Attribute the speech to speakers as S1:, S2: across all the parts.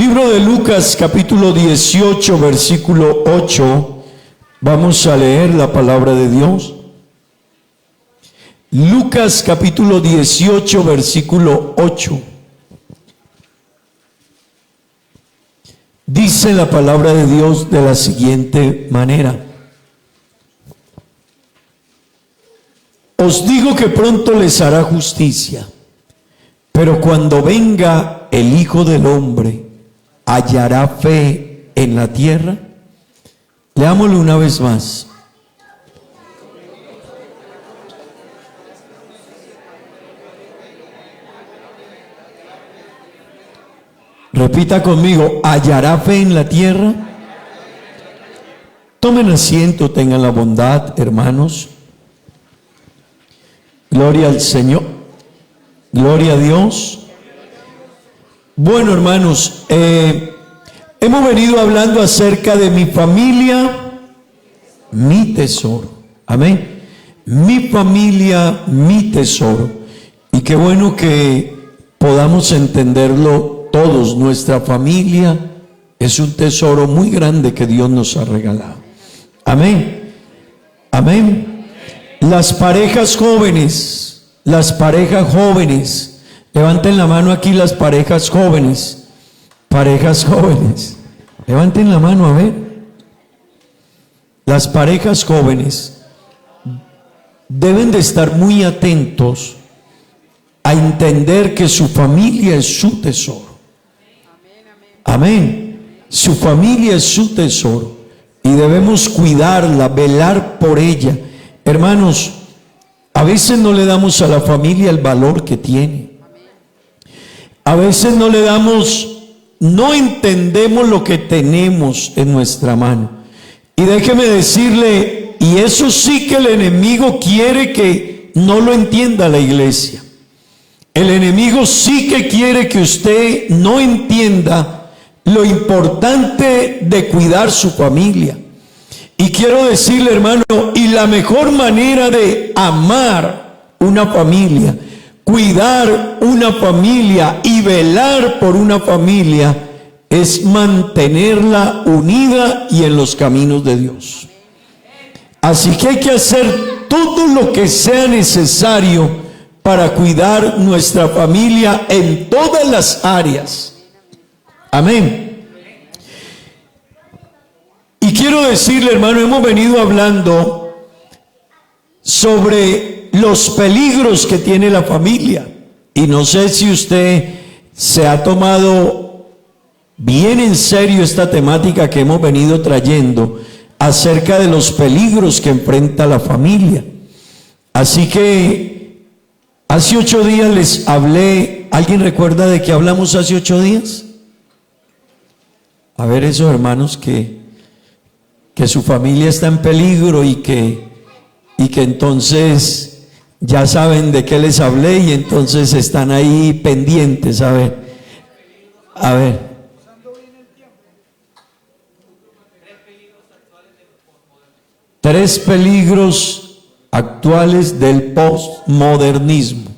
S1: libro de Lucas, capítulo 18, versículo 8, vamos a leer la palabra de Dios. Lucas, capítulo 18, versículo 8. Dice la palabra de Dios de la siguiente manera: os digo que pronto les hará justicia, pero cuando venga el Hijo del Hombre, ¿hallará fe en la tierra? Leámoslo una vez más. Repita conmigo: ¿hallará fe en la tierra? Tomen asiento, tengan la bondad, hermanos. Gloria al Señor. Gloria a Dios. Bueno, hermanos, hemos venido hablando acerca de mi familia, mi tesoro. Amén. Mi familia, mi tesoro. Y qué bueno que podamos entenderlo todos. Nuestra familia es un tesoro muy grande que Dios nos ha regalado. Amén. Amén. Las parejas jóvenes, levanten la mano aquí las parejas jóvenes, levanten la mano a ver. Las parejas jóvenes deben de estar muy atentos a entender que su familia es su tesoro. Amén. Su familia es su tesoro y debemos cuidarla, velar por ella. Hermanos, a veces no le damos a la familia el valor que tiene. A veces no entendemos lo que tenemos en nuestra mano. Y déjeme decirle, y eso sí que el enemigo quiere que no lo entienda la iglesia. El enemigo sí que quiere que usted no entienda lo importante de cuidar su familia. Y quiero decirle, hermano, y la mejor manera de amar una familia, cuidar una familia y velar por una familia es mantenerla unida y en los caminos de Dios. Así que hay que hacer todo lo que sea necesario para cuidar nuestra familia en todas las áreas. Amén. Y quiero decirle, hermano, hemos venido hablando sobre los peligros que tiene la familia. Y no sé si usted se ha tomado bien en serio esta temática que hemos venido trayendo acerca de los peligros que enfrenta la familia. Así que hace 8 días les hablé. ¿Alguien recuerda de qué hablamos hace 8 días? A ver, esos hermanos que su familia está en peligro y que entonces ya saben de qué les hablé y entonces están ahí pendientes. A ver. 3 peligros actuales del postmodernismo.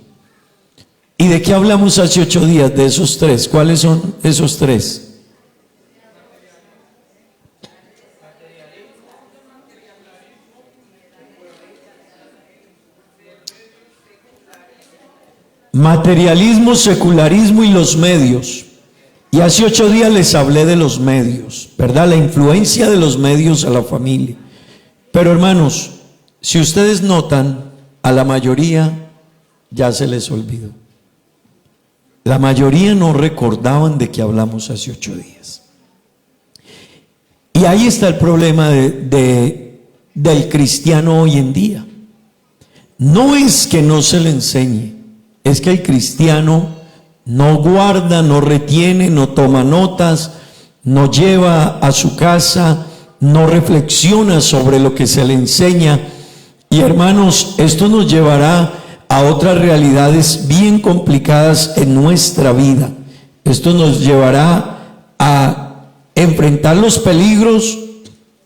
S1: ¿Y de qué hablamos hace 8 días de esos 3? ¿Cuáles son esos 3? Materialismo, secularismo y los medios. Y hace 8 días les hablé de los medios, ¿verdad? La influencia de los medios a la familia. Pero hermanos, si ustedes notan, a la mayoría ya se les olvidó. La mayoría no recordaban de qué hablamos hace 8 días. Y ahí está el problema del cristiano hoy en día. No es que no se le enseñe, es que el cristiano no guarda, no retiene, no toma notas, no lleva a su casa, no reflexiona sobre lo que se le enseña. Y hermanos, esto nos llevará a otras realidades bien complicadas en nuestra vida. Esto nos llevará a enfrentar los peligros,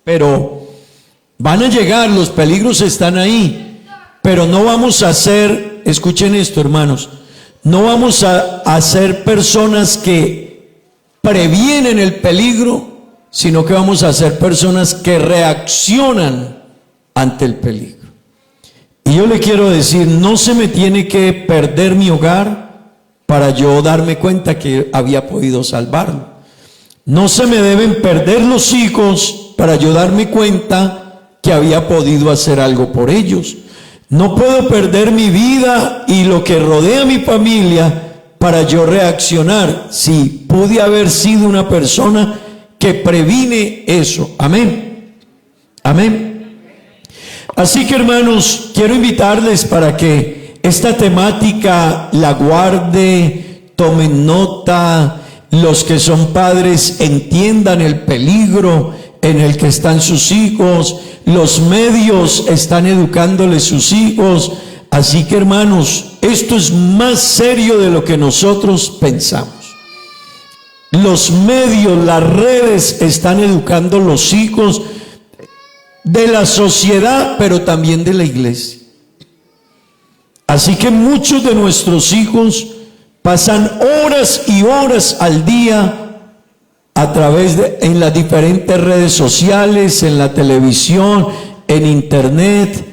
S1: pero van a llegar, los peligros están ahí, pero no vamos a ser, escuchen esto, hermanos, no vamos a ser personas que previenen el peligro, sino que vamos a ser personas que reaccionan ante el peligro. Y yo le quiero decir, no se me tiene que perder mi hogar para yo darme cuenta que había podido salvarlo. No se me deben perder los hijos para yo darme cuenta que había podido hacer algo por ellos. No puedo perder mi vida y lo que rodea a mi familia para yo reaccionar. Sí, pude haber sido una persona que previne eso. Amén. Amén. Así que, hermanos, quiero invitarles para que esta temática la guarde, tomen nota. Los que son padres entiendan el peligro en el que están sus hijos. Los medios están educándoles sus hijos. Así que, hermanos, esto es más serio de lo que nosotros pensamos. Los medios, las redes están educando los hijos de la sociedad, pero también de la iglesia. Así que muchos de nuestros hijos pasan horas y horas al día a través en las diferentes redes sociales, en la televisión, en internet.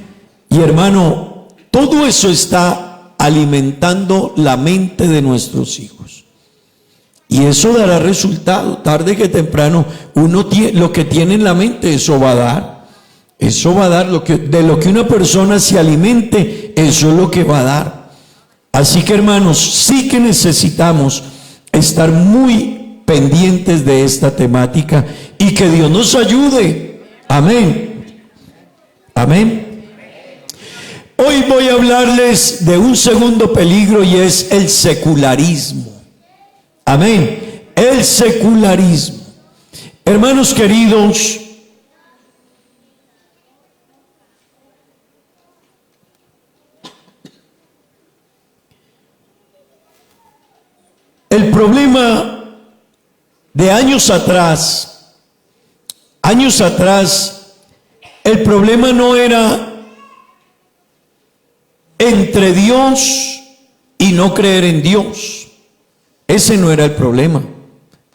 S1: Y, hermano, todo eso está alimentando la mente de nuestros hijos. Y eso dará resultado. Tarde que temprano, uno tiene, lo que tiene en la mente, eso va a dar. Eso va a dar de lo que una persona se alimente, eso es lo que va a dar. Así que, hermanos, sí que necesitamos estar muy pendientes de esta temática y que Dios nos ayude. Amén. Amén. Hoy voy a hablarles de un segundo peligro y es el secularismo. Amén. El secularismo. Hermanos queridos, el problema de años atrás, el problema no era entre Dios y no creer en Dios. Ese no era el problema.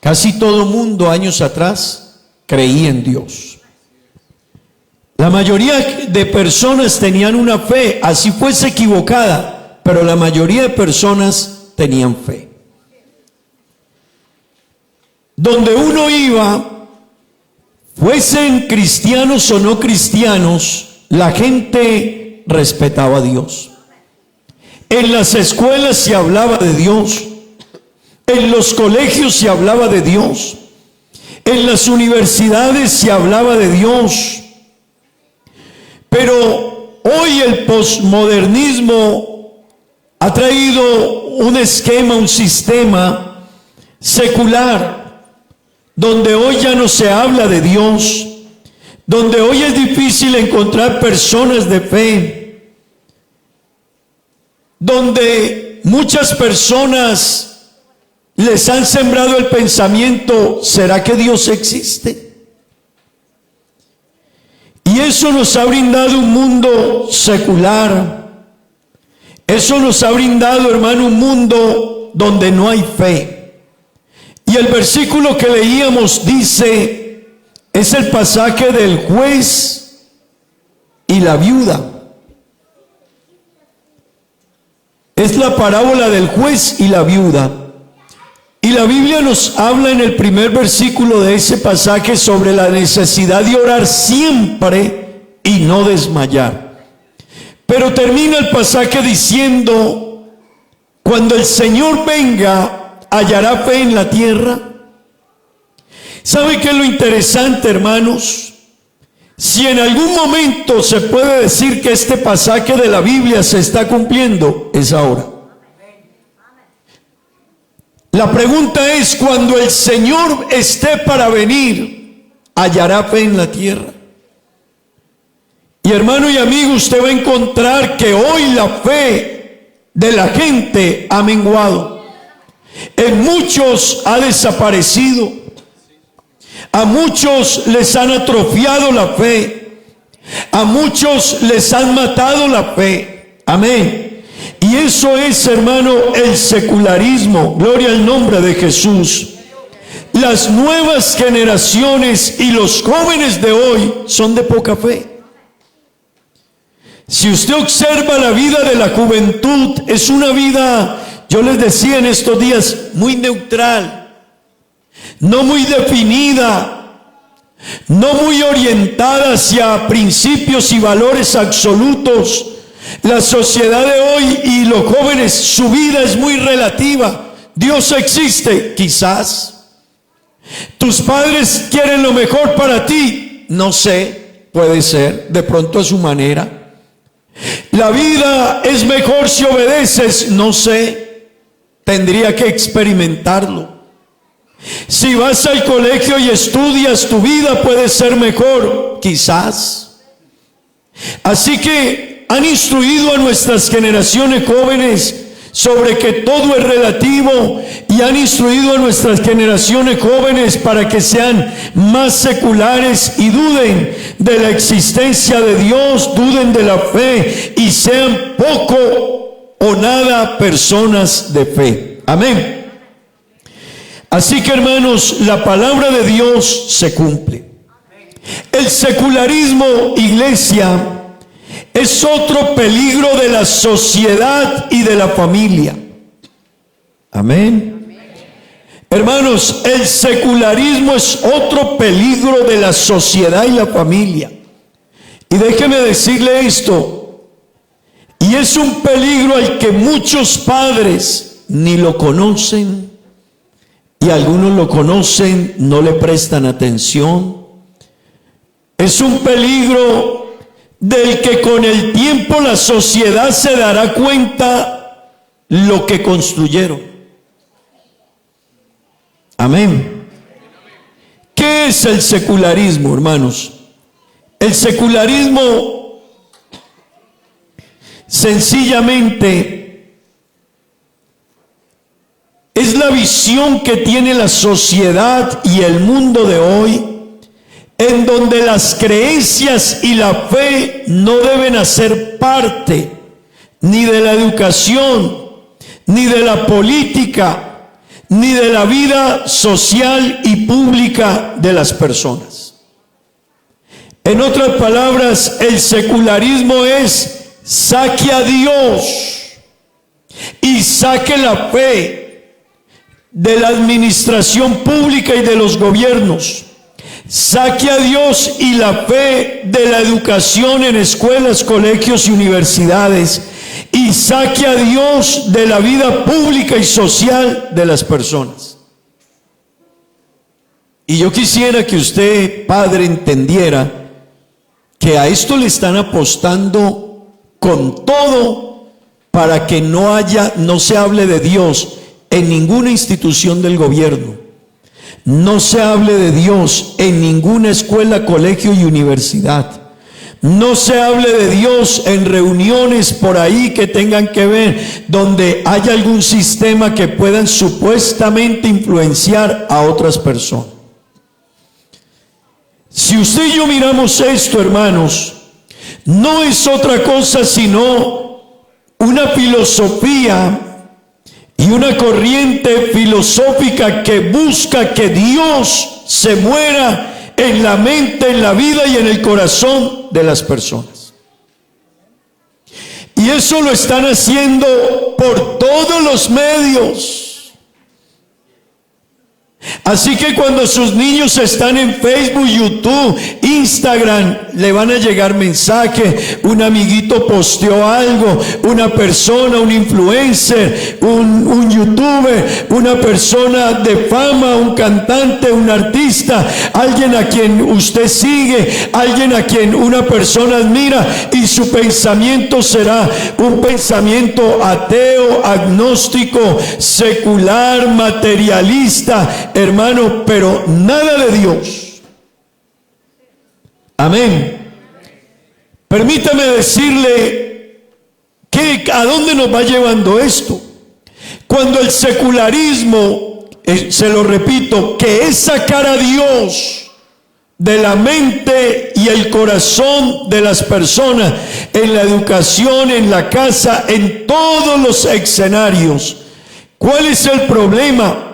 S1: Casi todo mundo años atrás creía en Dios. La mayoría de personas tenían una fe, así fuese equivocada, pero la mayoría de personas tenían fe. Donde uno iba, fuesen cristianos o no cristianos, la gente respetaba a Dios. En las escuelas se hablaba de Dios. En los colegios se hablaba de Dios. En las universidades se hablaba de Dios. Pero hoy el posmodernismo ha traído un esquema, un sistema secular, donde hoy ya no se habla de Dios, donde hoy es difícil encontrar personas de fe, donde muchas personas les han sembrado el pensamiento: ¿será que Dios existe? Y eso nos ha brindado un mundo secular. Eso nos ha brindado, hermano, un mundo donde no hay fe. Y el versículo que leíamos dice, es el pasaje del juez y la viuda. Es la parábola del juez y la viuda. Y la Biblia nos habla en el primer versículo de ese pasaje sobre la necesidad de orar siempre y no desmayar. Pero termina el pasaje diciendo: cuando el Señor venga, ¿hallará fe en la tierra? ¿Sabe qué es lo interesante, hermanos? Si en algún momento se puede decir que este pasaje de la Biblia se está cumpliendo, es ahora. La pregunta es: cuando el Señor esté para venir, ¿hallará fe en la tierra? Y, hermano y amigo, usted va a encontrar que hoy la fe de la gente ha menguado. En muchos ha desaparecido. A muchos les han atrofiado la fe. A muchos les han matado la fe. Amén. Y eso es, hermano, el secularismo. Gloria al nombre de Jesús. las nuevas generaciones y los jóvenes de hoy son de poca fe. Si usted observa la vida de la juventud, es una vida, yo les decía en estos días, muy neutral, no muy definida, no muy orientada hacia principios y valores absolutos. La sociedad de hoy y los jóvenes, su vida es muy relativa. ¿Dios existe? Quizás. ¿Tus padres quieren lo mejor para ti? No sé, puede ser, de pronto a su manera. ¿La vida es mejor si obedeces? No sé, tendría que experimentarlo. Si vas al colegio y estudias, tu vida puede ser mejor, quizás. Así que han instruido a nuestras generaciones jóvenes sobre que todo es relativo, y han instruido a nuestras generaciones jóvenes para que sean más seculares y duden de la existencia de Dios, duden de la fe y sean poco o nada personas de fe. Amén. Así que, hermanos, la palabra de Dios se cumple. El secularismo, iglesia, es otro peligro de la sociedad y de la familia. Amén. Hermanos, el secularismo es otro peligro de la sociedad y la familia. Y déjeme decirle esto, y es un peligro al que muchos padres ni lo conocen, y algunos lo conocen, no le prestan atención. Es un peligro del que con el tiempo la sociedad se dará cuenta lo que construyeron. Amén. ¿Qué es el secularismo, hermanos? El secularismo sencillamente es la visión que tiene la sociedad y el mundo de hoy, en donde las creencias y la fe no deben hacer parte ni de la educación, ni de la política, ni de la vida social y pública de las personas. En otras palabras, el secularismo es: saque a Dios y saque la fe de la administración pública y de los gobiernos. Saque a Dios y la fe de la educación en escuelas, colegios y universidades, y saque a Dios de la vida pública y social de las personas. Y yo quisiera que usted, padre, entendiera que a esto le están apostando con todo para que no se hable de Dios en ninguna institución del gobierno. No se hable de Dios en ninguna escuela, colegio y universidad. No se hable de Dios en reuniones por ahí que tengan que ver, donde haya algún sistema que puedan supuestamente influenciar a otras personas. Si usted y yo miramos esto, hermanos, no es otra cosa sino una filosofía y una corriente filosófica que busca que Dios se muera en la mente, en la vida y en el corazón de las personas. Y eso lo están haciendo por todos los medios. Así que cuando sus niños están en Facebook, YouTube, Instagram, le van a llegar mensajes, un amiguito posteó algo, una persona, un influencer, un youtuber, una persona de fama, un cantante, un artista, alguien a quien usted sigue, alguien a quien una persona admira, y su pensamiento será un pensamiento ateo, agnóstico, secular, materialista, hermano, pero nada de Dios. Amén. Permítame decirle que a dónde nos va llevando esto. Cuando el secularismo, se lo repito, que es sacar a Dios de la mente y el corazón de las personas, en la educación, en la casa, en todos los escenarios. ¿Cuál es el problema?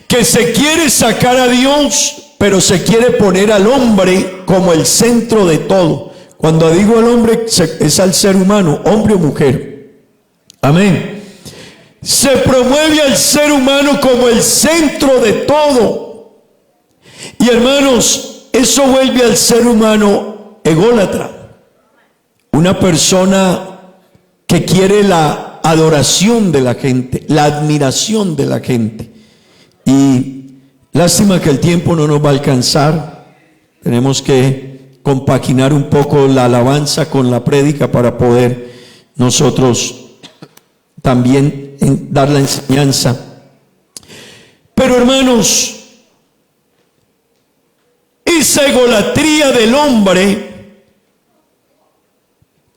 S1: que se quiere sacar a Dios, pero se quiere poner al hombre como el centro de todo. Cuando digo al hombre, es al ser humano, hombre o mujer. Amén. Se promueve al ser humano como el centro de todo. Y hermanos, eso vuelve al ser humano ególatra. Una persona que quiere la adoración de la gente, la admiración de la gente. Y lástima que el tiempo no nos va a alcanzar. Tenemos que compaginar un poco la alabanza con la prédica para poder nosotros también dar la enseñanza. Pero hermanos, esa egolatría del hombre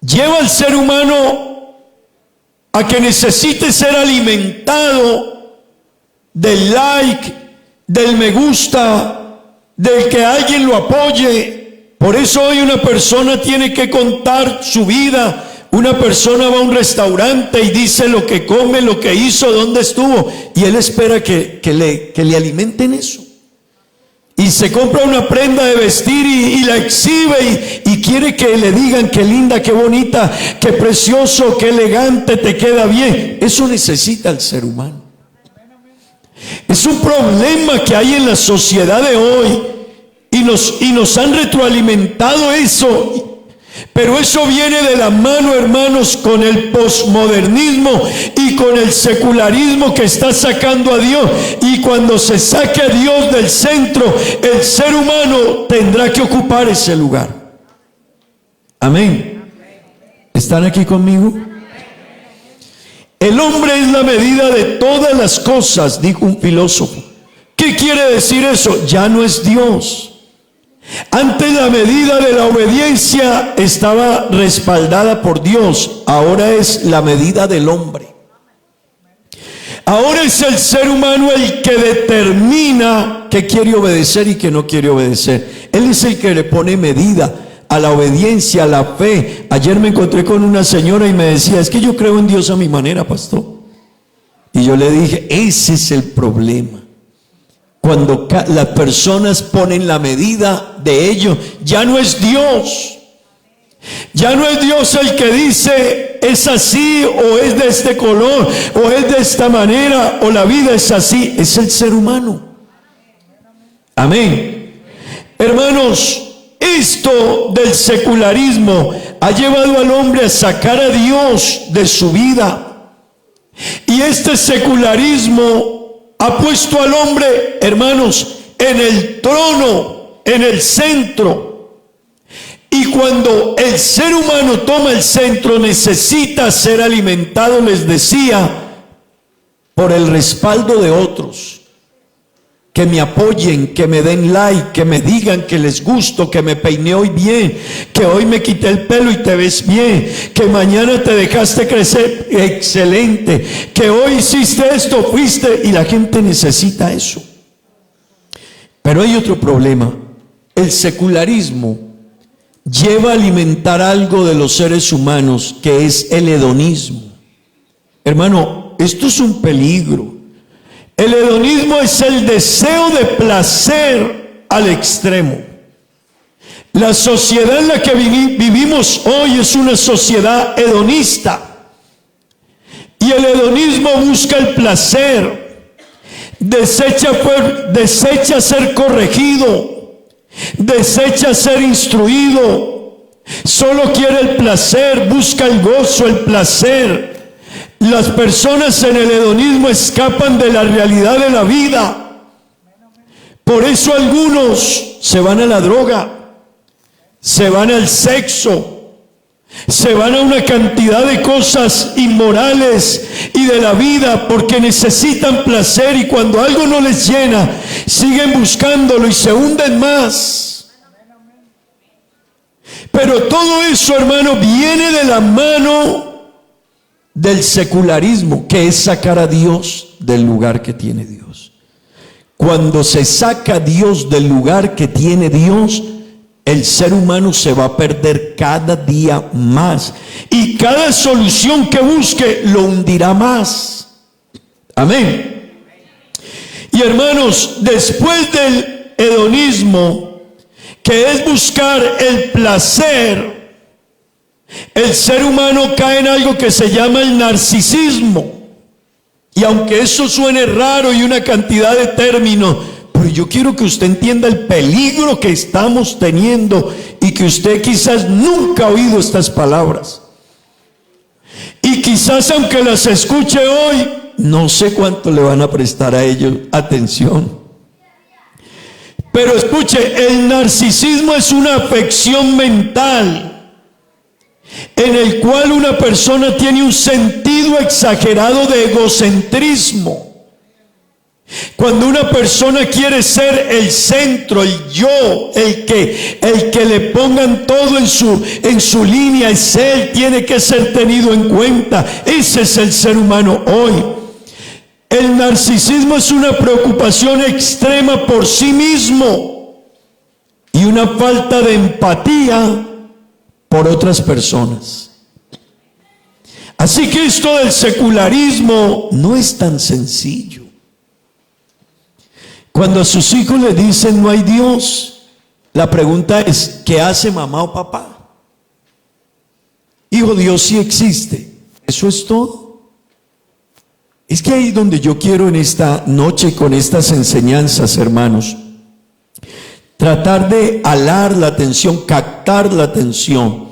S1: lleva al ser humano a que necesite ser alimentado del like, del me gusta, del que alguien lo apoye. Por eso hoy una persona tiene que contar su vida. Una persona va a un restaurante y dice lo que come, lo que hizo, dónde estuvo, y él espera que le alimenten eso. Y se compra una prenda de vestir y la exhibe y quiere que le digan qué linda, qué bonita, qué precioso, qué elegante, te queda bien. Eso necesita el ser humano. Es un problema que hay en la sociedad de hoy y nos han retroalimentado eso. Pero eso viene de la mano, hermanos, con el posmodernismo y con el secularismo que está sacando a Dios. Y cuando se saque a Dios del centro, el ser humano tendrá que ocupar ese lugar. Amén. ¿Están aquí conmigo? El hombre es la medida de todas las cosas, dijo un filósofo. ¿Qué quiere decir eso? Ya no es Dios. Antes la medida de la obediencia estaba respaldada por Dios, ahora es la medida del hombre. Ahora es el ser humano el que determina que quiere obedecer y que no quiere obedecer. Él es el que le pone medida a la obediencia, a la fe. Ayer me encontré con una señora y me decía, es que yo creo en Dios a mi manera, pastor. Y yo le dije, ese es el problema. Cuando las personas ponen la medida de ello, ya no es Dios. Ya no es Dios el que dice es así o es de este color o es de esta manera o la vida es así. Es el ser humano. Amén. Hermanos, esto del secularismo ha llevado al hombre a sacar a Dios de su vida. Y este secularismo ha puesto al hombre, hermanos, en el trono, en el centro. Y cuando el ser humano toma el centro, necesita ser alimentado, les decía, por el respaldo de otros. Que me apoyen, que me den like, que me digan que les gusto, que me peiné hoy bien, que hoy me quité el pelo y te ves bien, que mañana te dejaste crecer, excelente, que hoy hiciste esto, fuiste, y la gente necesita eso. Pero hay otro problema. El secularismo lleva a alimentar algo de los seres humanos, que es el hedonismo. Hermano, esto es un peligro. El hedonismo es el deseo de placer al extremo. La sociedad en la que vivimos hoy es una sociedad hedonista. Y el hedonismo busca el placer. Desecha ser corregido. Desecha ser instruido. Solo quiere el placer, busca el gozo, el placer. Las personas en el hedonismo escapan de la realidad de la vida. Por eso algunos se van a la droga, se van al sexo, se van a una cantidad de cosas inmorales y de la vida porque necesitan placer, y cuando algo no les llena, siguen buscándolo y se hunden más. Pero todo eso, hermano, viene de la mano del secularismo, que es sacar a Dios del lugar que tiene Dios. Cuando se saca a Dios del lugar que tiene Dios, el ser humano se va a perder cada día más, y cada solución que busque lo hundirá más. Amén. Y hermanos, después del hedonismo, que es buscar el placer, el ser humano cae en algo que se llama el narcisismo. Y aunque eso suene raro y una cantidad de términos, pero yo quiero que usted entienda el peligro que estamos teniendo y que usted quizás nunca ha oído estas palabras. Y quizás aunque las escuche hoy, no sé cuánto le van a prestar a ellos atención. Pero escuche, el narcisismo es una afección mental en el cual una persona tiene un sentido exagerado de egocentrismo. Cuando una persona quiere ser el centro, el yo, el que le pongan todo en su línea, es él, tiene que ser tenido en cuenta. Ese es el ser humano hoy. El narcisismo es una preocupación extrema por sí mismo y una falta de empatía por otras personas. Así que esto del secularismo no es tan sencillo. Cuando a sus hijos le dicen no hay Dios, la pregunta es, ¿qué hace mamá o papá? Hijo, Dios sí existe. ¿Eso es todo? Es que ahí donde yo quiero en esta noche con estas enseñanzas, hermanos, tratar de alar la atención, captar la atención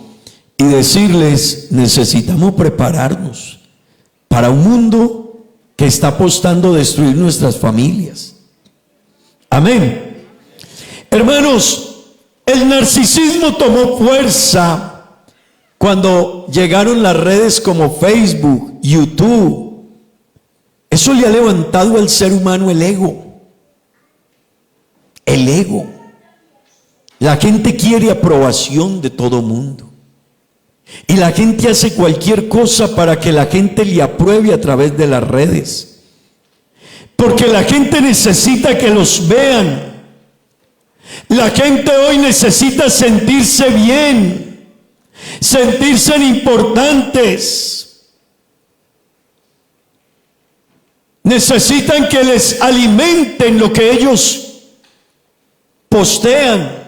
S1: y decirles, necesitamos prepararnos para un mundo que está apostando a destruir nuestras familias. Amén. Hermanos, el narcisismo tomó fuerza cuando llegaron las redes como Facebook, YouTube. Eso le ha levantado al ser humano el ego. El ego. La gente quiere aprobación de todo mundo. Y la gente hace cualquier cosa para que la gente le apruebe a través de las redes. Porque la gente necesita que los vean. La gente hoy necesita sentirse bien, sentirse importantes. Necesitan que les alimenten lo que ellos postean.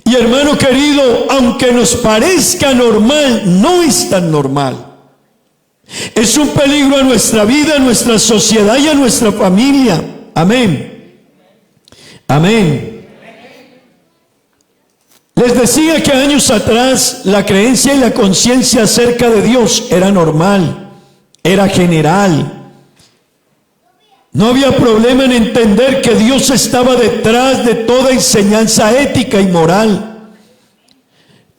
S1: Y hermano querido, aunque nos parezca normal, no es tan normal. Es un peligro a nuestra vida, a nuestra sociedad y a nuestra familia. Amén. Amén. Les decía que años atrás la creencia y la conciencia acerca de Dios era normal, era general. No había problema en entender que Dios estaba detrás de toda enseñanza ética y moral.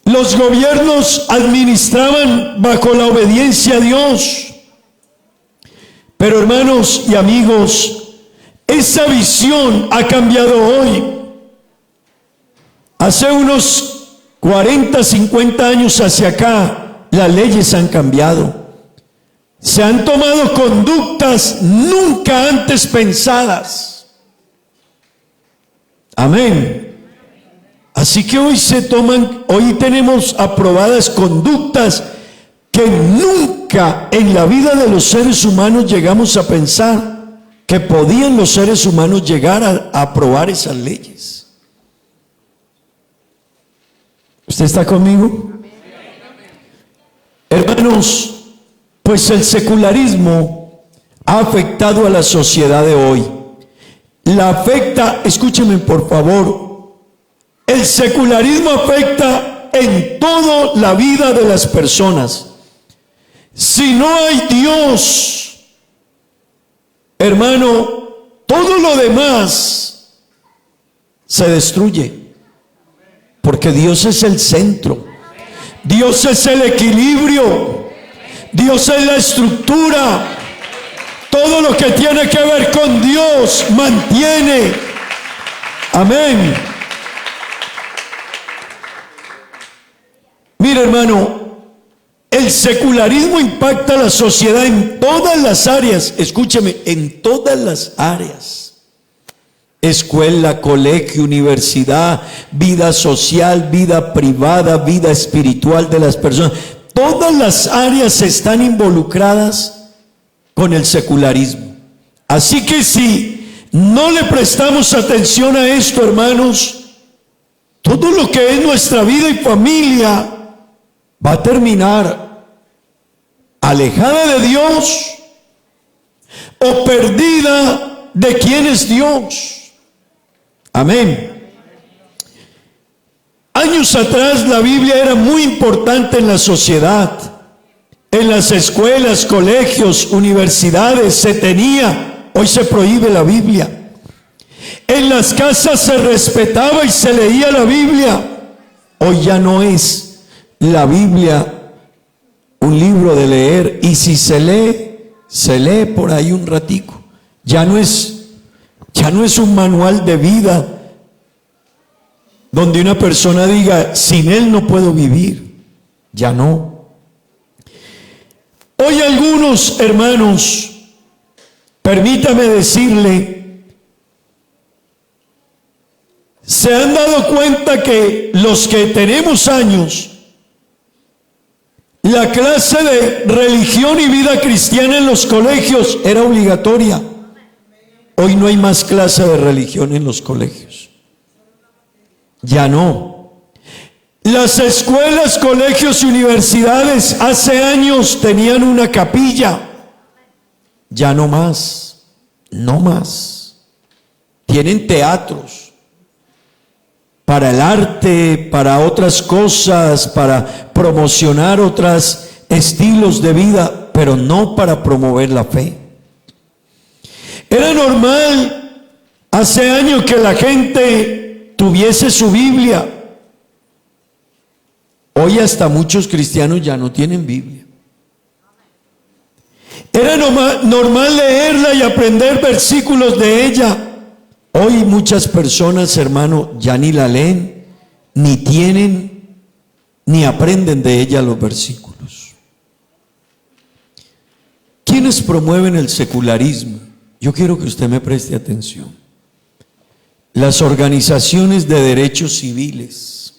S1: Los gobiernos administraban bajo la obediencia a Dios. Pero hermanos y amigos, esa visión ha cambiado hoy. Hace unos 40, 50 años hacia acá, las leyes han cambiado. Se han tomado conductas nunca antes pensadas. Amén. Así que hoy tenemos aprobadas conductas que nunca en la vida de los seres humanos llegamos a pensar que podían los seres humanos llegar a aprobar esas leyes. ¿Usted está conmigo? Hermanos, pues el secularismo ha afectado a la sociedad de hoy. La afecta, escúcheme por favor, el secularismo afecta en toda la vida de las personas. Si no hay Dios, hermano, todo lo demás se destruye. Porque Dios es el centro. Dios es el equilibrio. Dios es la estructura. Todo lo que tiene que ver con Dios mantiene. Amén. Mira, hermano, el secularismo impacta a la sociedad en todas las áreas. Escúcheme, en todas las áreas. Escuela, colegio, universidad, vida social, vida privada, vida espiritual de las personas. Todas las áreas están involucradas con el secularismo. Así que si no le prestamos atención a esto, hermanos, todo lo que es nuestra vida y familia va a terminar alejada de Dios o perdida de quién es Dios. Amén. Años atrás la Biblia era muy importante en la sociedad. En las escuelas, colegios, universidades se tenía. Hoy se prohíbe la Biblia. En las casas se respetaba y se leía la Biblia. Hoy ya no es la Biblia un libro de leer, y si se lee por ahí un ratico. Ya no es un manual de vida donde una persona diga, sin él no puedo vivir. Ya no. Hoy algunos hermanos, permítame decirle, se han dado cuenta que los que tenemos años, la clase de religión y vida cristiana en los colegios era obligatoria. Hoy no hay más clase de religión en los colegios. Ya no. Las escuelas, colegios y universidades hace años tenían una capilla. Ya no más. No más. Tienen teatros para el arte, para otras cosas, para promocionar otros estilos de vida, pero no para promover la fe. Era normal hace años que la gente tuviese su Biblia. Hoy hasta muchos cristianos ya no tienen Biblia. Era normal leerla y aprender versículos de ella. Hoy muchas personas, hermano, ya ni la leen, ni tienen, ni aprenden de ella los versículos. ¿Quiénes promueven el secularismo? Yo quiero que usted me preste atención. Las organizaciones de derechos civiles,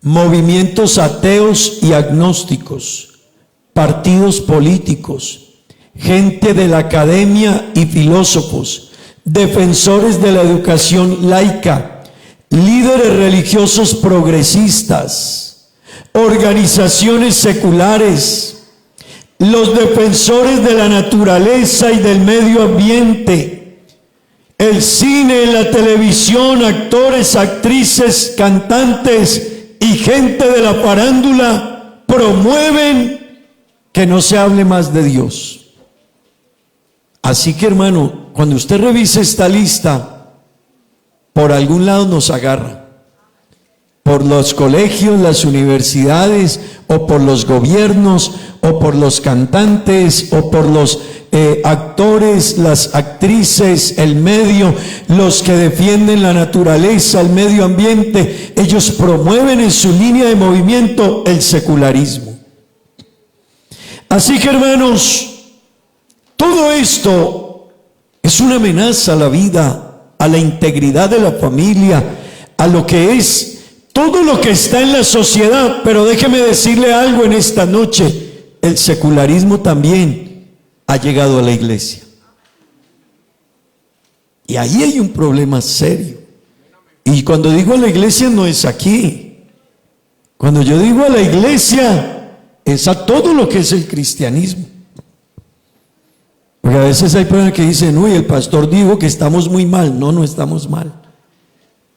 S1: movimientos ateos y agnósticos, partidos políticos, gente de la academia y filósofos, defensores de la educación laica, líderes religiosos progresistas, organizaciones seculares, los defensores de la naturaleza y del medio ambiente, el cine, la televisión, actores, actrices, cantantes y gente de la farándula promueven que no se hable más de Dios. Así que, hermano, cuando usted revise esta lista, por algún lado nos agarra. Por los colegios, las universidades, o por los gobiernos, o por los cantantes, o por los actores, las actrices, el medio, los que defienden la naturaleza, el medio ambiente. Ellos promueven en su línea de movimiento el secularismo. Así que, hermanos, todo esto es una amenaza a la vida, a la integridad de la familia, a lo que es todo lo que está en la sociedad. Pero déjeme decirle algo en esta noche: el secularismo también ha llegado a la iglesia. Y ahí hay un problema serio. Y cuando digo a la iglesia no es aquí. Cuando yo digo a la iglesia es a todo lo que es el cristianismo. Porque a veces hay personas que dicen, uy, el pastor dijo que estamos muy mal. No, no estamos mal.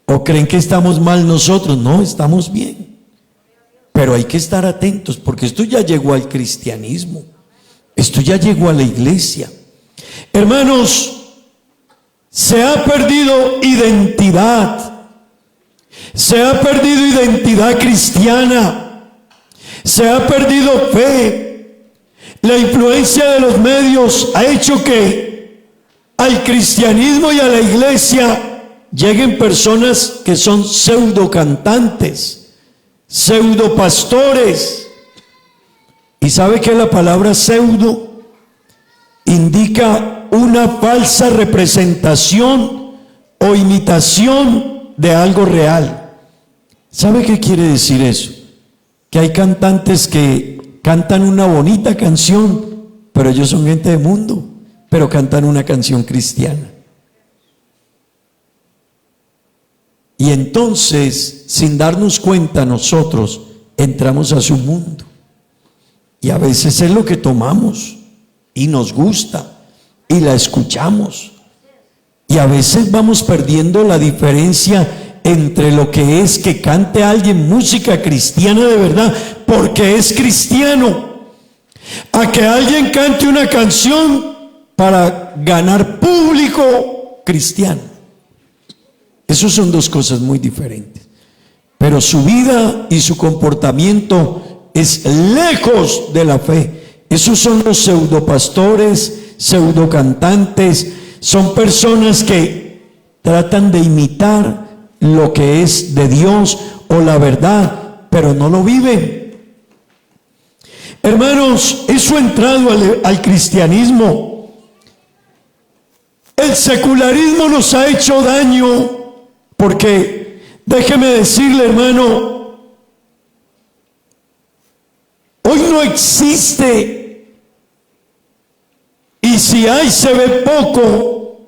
S1: O creen que estamos mal nosotros. No, estamos bien. Pero hay que estar atentos, porque esto ya llegó al cristianismo. Esto ya llegó a la iglesia. Hermanos, se ha perdido identidad. Se ha perdido identidad cristiana. Se ha perdido fe. La influencia de los medios ha hecho que al cristianismo y a la iglesia lleguen personas que son pseudo cantantes, pseudo pastores. ¿Y sabe que la palabra pseudo indica una falsa representación o imitación de algo real? ¿Sabe qué quiere decir eso? Que hay cantantes que cantan una bonita canción, pero ellos son gente de mundo. pero cantan una canción cristiana. Y entonces, sin darnos cuenta, nosotros entramos a su mundo. Y a veces es lo que tomamos y nos gusta y la escuchamos. Y a veces vamos perdiendo la diferencia entre lo que es que cante alguien música cristiana de verdad, porque es cristiano, a que alguien cante una canción para ganar público cristiano. Esas son dos cosas muy diferentes. Pero su vida y su comportamiento es lejos de la fe. Esos son los pseudopastores, pseudocantantes. Son personas que tratan de imitar lo que es de Dios o la verdad, pero no lo viven. Hermanos, eso ha entrado al cristianismo. El secularismo nos ha hecho daño. Porque, déjeme decirle, hermano, hoy no existe, y si hay se ve poco,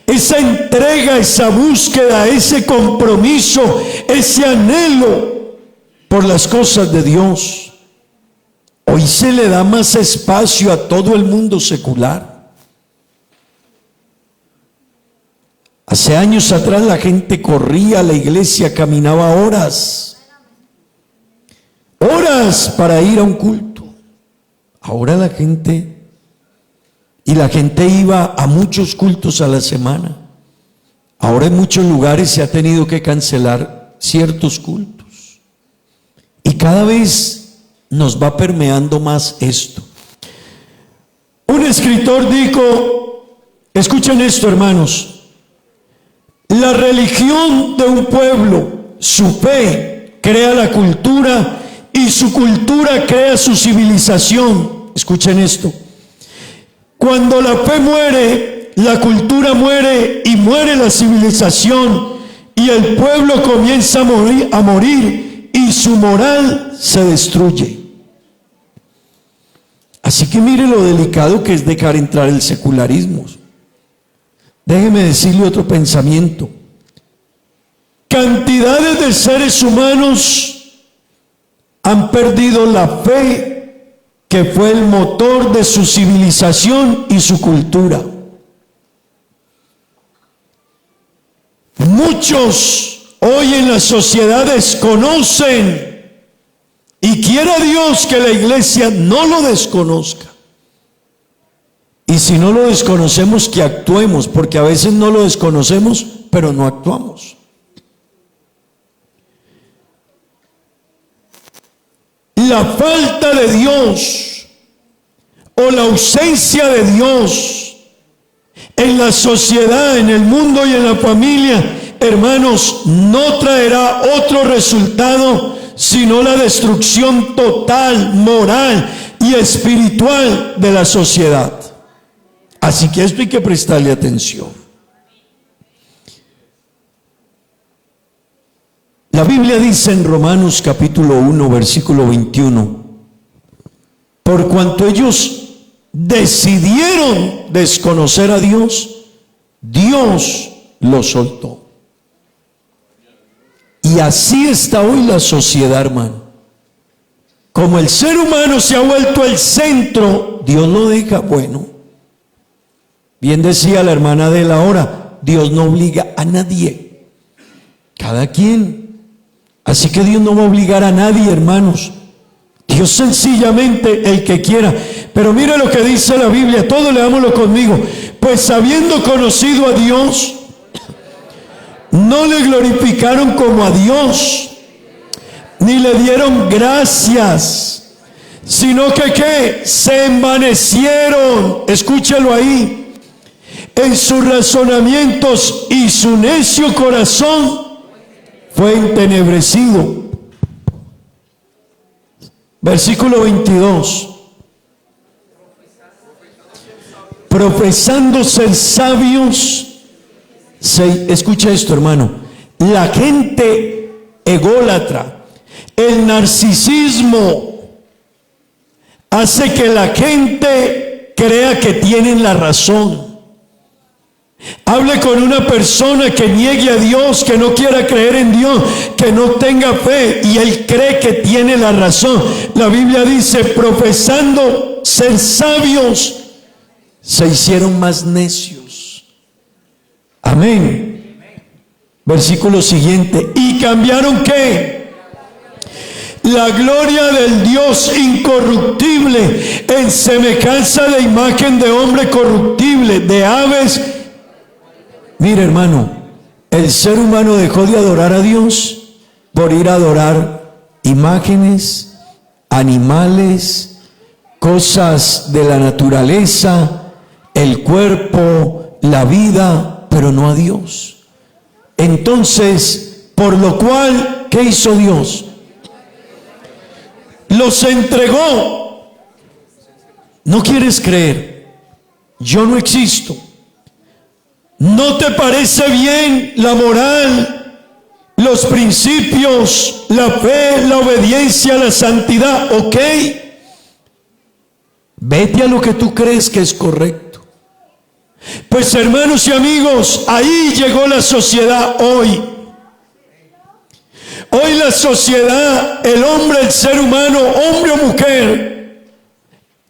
S1: esa entrega, esa búsqueda, ese compromiso, ese anhelo por las cosas de Dios. Hoy se le da más espacio a todo el mundo secular. Hace años atrás la gente corría a la iglesia, caminaba horas para ir a un culto. Ahora la gente iba a muchos cultos a la semana. Ahora en muchos lugares se ha tenido que cancelar ciertos cultos. Y cada vez nos va permeando más esto. Un escritor dijo, escuchen esto, hermanos: la religión de un pueblo, su fe, crea la cultura, y su cultura crea su civilización. Escuchen esto: cuando la fe muere, la cultura muere y muere la civilización, y el pueblo comienza a morir y su moral se destruye. Así que mire lo delicado que es dejar entrar el secularismo. Déjeme decirle otro pensamiento. Cantidades de seres humanos han perdido la fe, que fue el motor de su civilización y su cultura. Muchos hoy en la sociedad desconocen, y quiera Dios que la iglesia no lo desconozca. Y si no lo desconocemos, que actuemos, porque a veces no lo desconocemos, pero no actuamos. La falta de Dios o la ausencia de Dios en la sociedad, en el mundo y en la familia, hermanos, no traerá otro resultado sino la destrucción total, moral y espiritual de la sociedad. Así que esto hay que prestarle atención. La Biblia dice en Romanos capítulo 1, versículo 21, por cuanto ellos decidieron desconocer a Dios, Dios los soltó. Y así está hoy la sociedad, hermano. Como el ser humano se ha vuelto el centro, Dios lo deja. Bueno, bien decía la hermana de la hora, Dios no obliga a nadie, cada quien. Así que Dios no va a obligar a nadie, hermanos. Dios sencillamente el que quiera. Pero mire lo que dice la Biblia, todo leámoslo conmigo. Pues habiendo conocido a Dios, no le glorificaron como a Dios, ni le dieron gracias, sino que ¿qué? Se envanecieron, escúchelo ahí, en sus razonamientos, y su necio corazón fue entenebrecido. Versículo 22. Profesando ser sabios, escucha esto, hermano, la gente ególatra, el narcisismo hace que la gente crea que tienen la razón. Hable con una persona que niegue a Dios, que no quiera creer en Dios, que no tenga fe y él cree que tiene la razón. La Biblia dice, profesando ser sabios, se hicieron más necios. Amén. Versículo siguiente. ¿Y cambiaron qué? La gloria del Dios incorruptible en semejanza de imagen de hombre corruptible, de aves. Mire, hermano, el ser humano dejó de adorar a Dios por ir a adorar imágenes, animales, cosas de la naturaleza, el cuerpo, la vida, pero no a Dios. Entonces, por lo cual, ¿qué hizo Dios? Los entregó. ¿No quieres creer? Yo no existo. ¿No te parece bien la moral, los principios, la fe, la obediencia, la santidad? Ok. Vete a lo que tú crees que es correcto. Pues hermanos y amigos, ahí llegó la sociedad hoy. Hoy la sociedad, el hombre, el ser humano, hombre o mujer,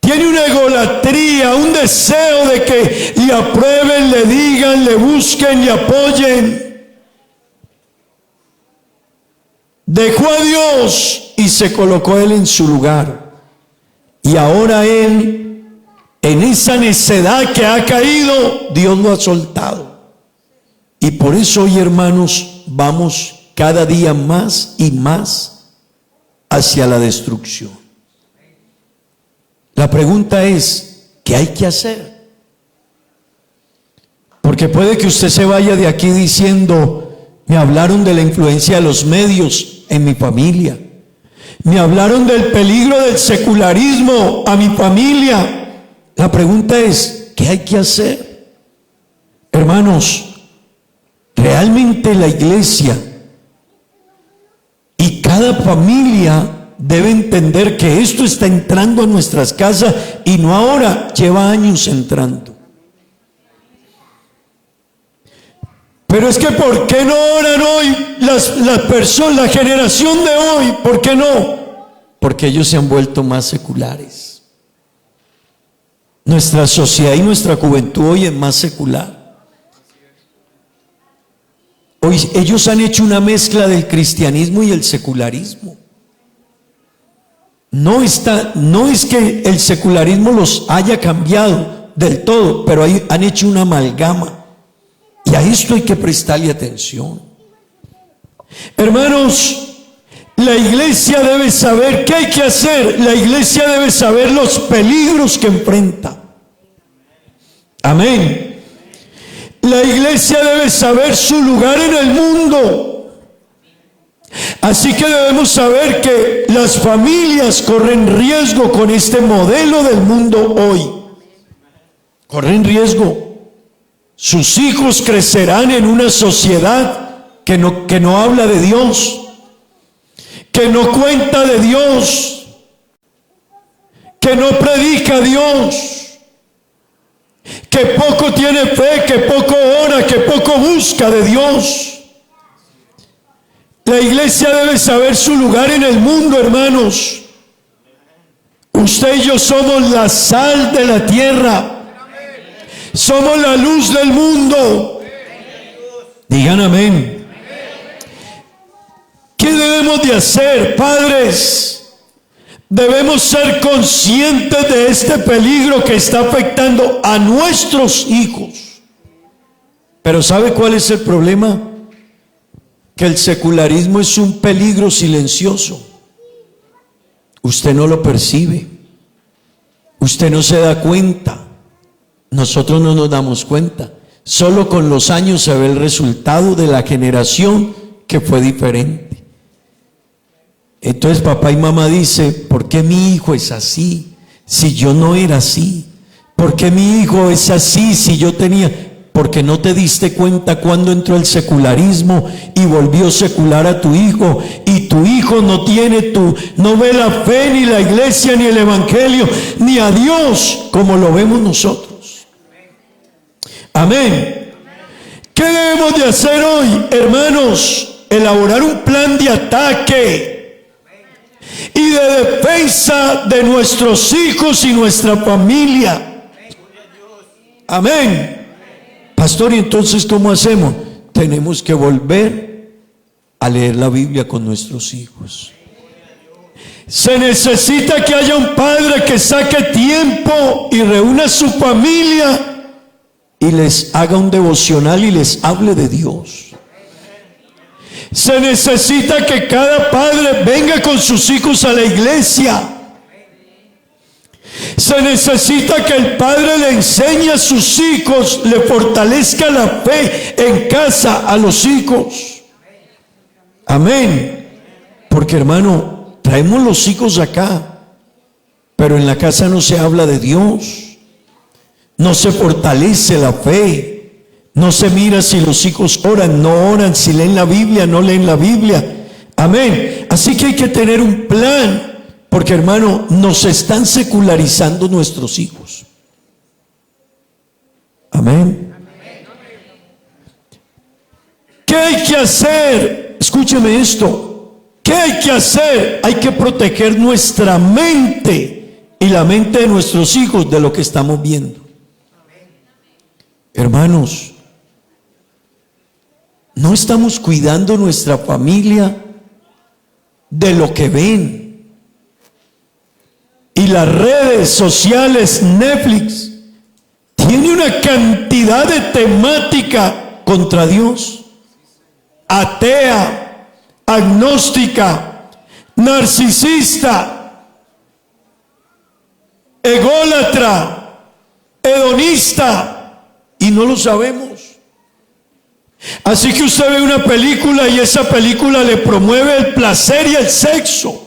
S1: tiene una egolatría, un deseo de que le aprueben, le digan, le busquen y apoyen. Dejó a Dios y se colocó él en su lugar. Y ahora él, en esa necedad que ha caído, Dios lo ha soltado. Y por eso hoy, hermanos, vamos cada día más y más hacia la destrucción. La pregunta es, ¿qué hay que hacer? Porque puede que usted se vaya de aquí diciendo, me hablaron de la influencia de los medios en mi familia, me hablaron del peligro del secularismo a mi familia. La pregunta es, ¿qué hay que hacer? Hermanos, realmente la iglesia y cada familia debe entender que esto está entrando a nuestras casas y no ahora, lleva años entrando. Pero es que ¿por qué no oran hoy las personas, la generación de hoy? ¿Por qué no? Porque ellos se han vuelto más seculares. Nuestra sociedad y nuestra juventud hoy es más secular. Hoy ellos han hecho una mezcla del cristianismo y el secularismo. No es que el secularismo los haya cambiado del todo, pero han hecho una amalgama. Y a esto hay que prestarle atención. Hermanos, la iglesia debe saber qué hay que hacer. La iglesia debe saber los peligros que enfrenta. Amén. La iglesia debe saber su lugar en el mundo. Así que debemos saber que las familias corren riesgo con este modelo del mundo hoy. Corren riesgo. Sus hijos crecerán en una sociedad que no habla de Dios, que no cuenta de Dios, que no predica a Dios, que poco tiene fe, que poco ora, que poco busca de Dios. La iglesia debe saber su lugar en el mundo, hermanos. Usted y yo somos la sal de la tierra. Somos la luz del mundo. Digan amén. ¿Qué debemos de hacer, padres? Debemos ser conscientes de este peligro que está afectando a nuestros hijos. Pero ¿sabe cuál es el problema? Que el secularismo es un peligro silencioso. Usted no lo percibe. Usted no se da cuenta. Nosotros no nos damos cuenta. Solo con los años se ve el resultado de la generación que fue diferente. Entonces papá y mamá dicen, ¿por qué mi hijo es así si yo no era así? ¿Por qué mi hijo es así si yo tenía? porque no te diste cuenta cuando entró el secularismo y volvió secular a tu hijo, y tu hijo no ve la fe, ni la iglesia, ni el evangelio, ni a Dios como lo vemos nosotros. Amén. ¿Qué debemos de hacer hoy, hermanos? Elaborar un plan de ataque y de defensa de nuestros hijos y nuestra familia. Amén. Pastor, ¿y entonces cómo hacemos? Tenemos que volver a leer la Biblia con nuestros hijos. Se necesita que haya un padre que saque tiempo y reúna a su familia y les haga un devocional y les hable de Dios. Se necesita que cada padre venga con sus hijos a la iglesia. Se necesita que el padre le enseñe a sus hijos, le fortalezca la fe en casa a los hijos. Amén. Porque, hermano, traemos los hijos acá, pero en la casa no se habla de Dios, no se fortalece la fe, no se mira si los hijos oran, no oran, si leen la Biblia, no leen la Biblia. Amén. Así que hay que tener un plan. Porque, hermano, nos están secularizando nuestros hijos. Amén. ¿Qué hay que hacer? Escúcheme esto. ¿Qué hay que hacer? Hay que proteger nuestra mente y la mente de nuestros hijos de lo que estamos viendo. Hermanos, no estamos cuidando nuestra familia de lo que ven. Y las redes sociales, Netflix, tiene una cantidad de temática contra Dios. Atea, agnóstica, narcisista, ególatra, hedonista, y no lo sabemos. Así que usted ve una película y esa película le promueve el placer y el sexo.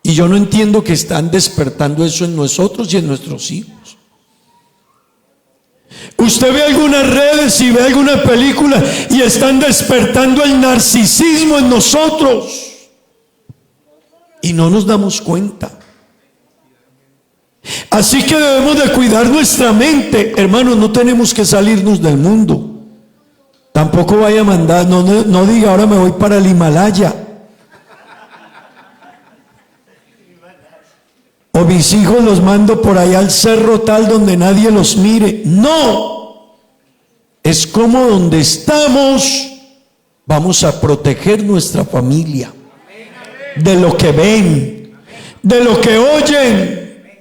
S1: Y yo no entiendo que están despertando eso en nosotros y en nuestros hijos. Usted ve algunas redes y ve alguna película y están despertando el narcisismo en nosotros. Y no nos damos cuenta. Así que debemos de cuidar nuestra mente. Hermanos, no tenemos que salirnos del mundo. Tampoco vaya a mandar, no diga ahora me voy para el Himalaya. O mis hijos los mando por allá al cerro tal donde nadie los mire. No, es como donde estamos vamos a proteger nuestra familia de lo que ven, de lo que oyen,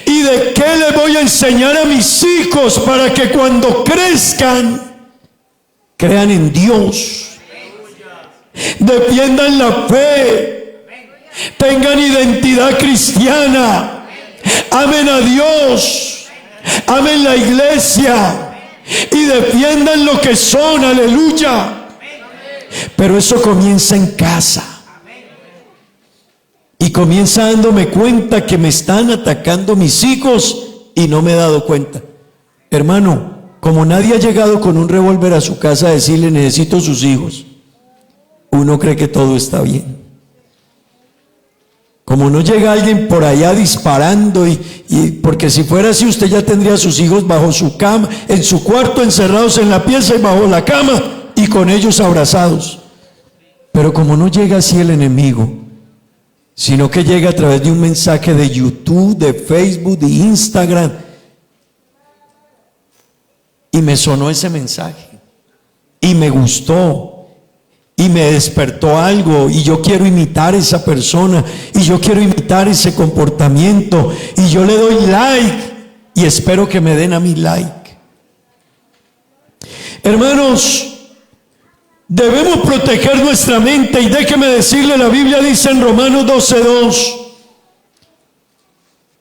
S1: y de qué le voy a enseñar a mis hijos para que cuando crezcan crean en Dios, defiendan la fe, tengan identidad cristiana, amen a Dios, amen la iglesia y defiendan lo que son. Aleluya. Pero eso comienza en casa. Y comienza dándome cuenta que me están atacando mis hijos y no me he dado cuenta. Hermano, como nadie ha llegado con un revólver a su casa a decirle necesito sus hijos, uno cree que todo está bien. Como no llega alguien por allá disparando y porque si fuera así usted ya tendría a sus hijos bajo su cama, en su cuarto, encerrados en la pieza y bajo la cama y con ellos abrazados. Pero como no llega así el enemigo, sino que llega a través de un mensaje de YouTube, de Facebook, de Instagram, y me sonó ese mensaje y me gustó y me despertó algo y yo quiero imitar a esa persona y yo quiero imitar ese comportamiento y yo le doy like y espero que me den a mí like. Hermanos, debemos proteger nuestra mente y déjeme decirle, la Biblia dice en Romanos 12:2,